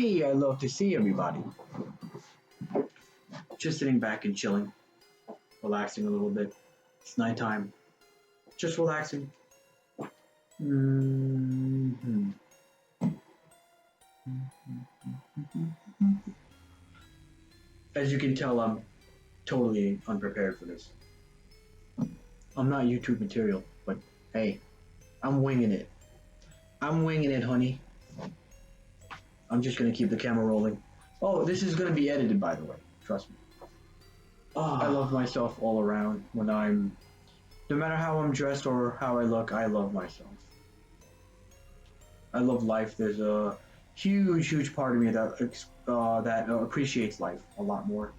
Hey, I love to see everybody. Just sitting back and chilling, relaxing a little bit. It's nighttime. Just relaxing. hmm As you can tell, I'm totally unprepared for this. I'm not YouTube material, but hey, I'm winging it. I'm winging it, honey. I'm just gonna keep the camera rolling. Oh, this is gonna be edited, by the way. Trust me. I love myself all around when no matter how I'm dressed or how I look, I love myself. I love life. There's a huge part of me that appreciates life a lot more,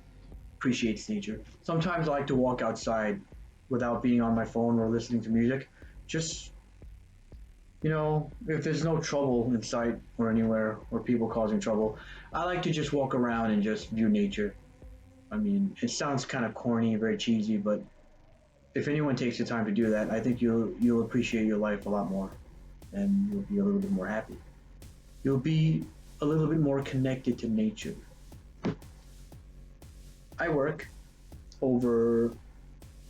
appreciates nature. Sometimes I like to walk outside without being on my phone or listening to music. Just, if there's no trouble in sight or anywhere or people causing trouble, I like to just walk around and just view nature. I mean, it sounds kind of corny, very cheesy, but if anyone takes the time to do that, I think you'll appreciate your life a lot more, and you'll be a little bit more happy. You'll be a little bit more connected to nature. I work over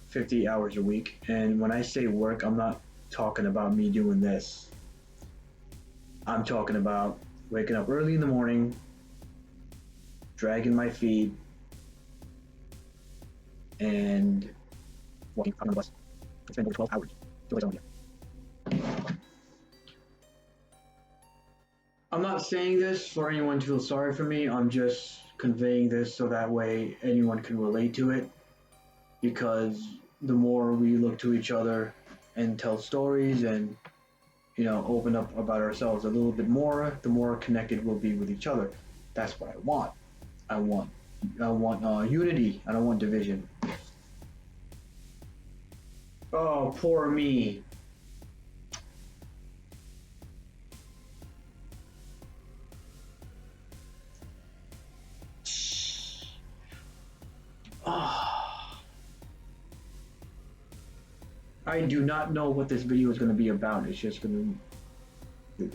50 hours a week, and when I say work, I'm not talking about me doing this. I'm talking about waking up early in the morning, dragging my feet, and walking on the bus. I spend over 12 hours till I here. I'm not saying this for anyone to feel sorry for me. I'm just conveying this so that way anyone can relate to it. Because the more we look to each other and tell stories and open up about ourselves a little bit more, the more connected we'll be with each other. That's what I want. I want unity. I don't want division. Oh, poor me. I do not know what this video is going to be about. It's just going to...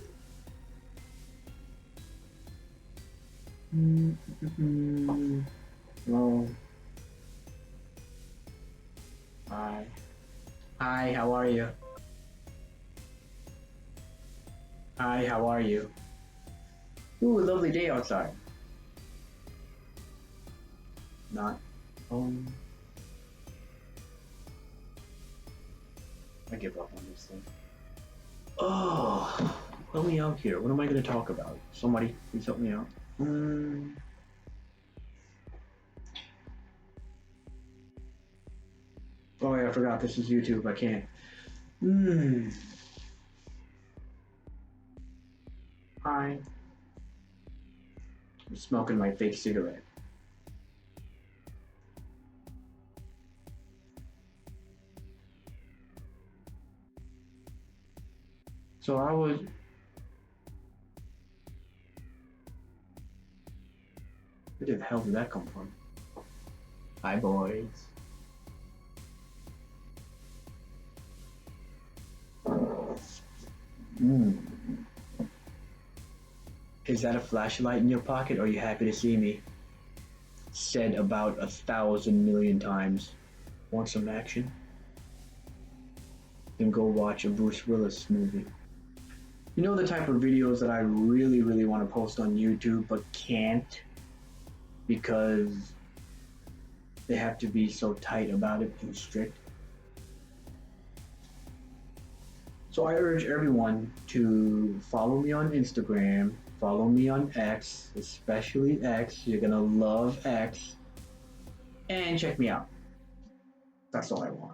Well... Hi. Hi, how are you? Hi, how are you? Ooh, a lovely day outside. Not. I give up on this thing. Oh, help me out here. What am I going to talk about? Somebody, please help me out. Oh yeah, I forgot this is YouTube. I can't. Hi. I'm smoking my fake cigarette. So I was... Where the hell did that come from? Hi, boys. Is that a flashlight in your pocket, or are you happy to see me? Said about 1,000 million times. Want some action? Then go watch a Bruce Willis movie. You know the type of videos that I really want to post on YouTube but can't because they have to be so tight about it and strict? So I urge everyone to follow me on Instagram, follow me on X, especially X. You're gonna love X. And check me out. That's all I want.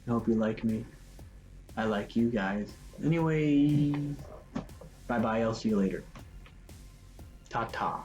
I hope you like me. I like you guys. Anyway, bye bye, I'll see you later. Ta-ta.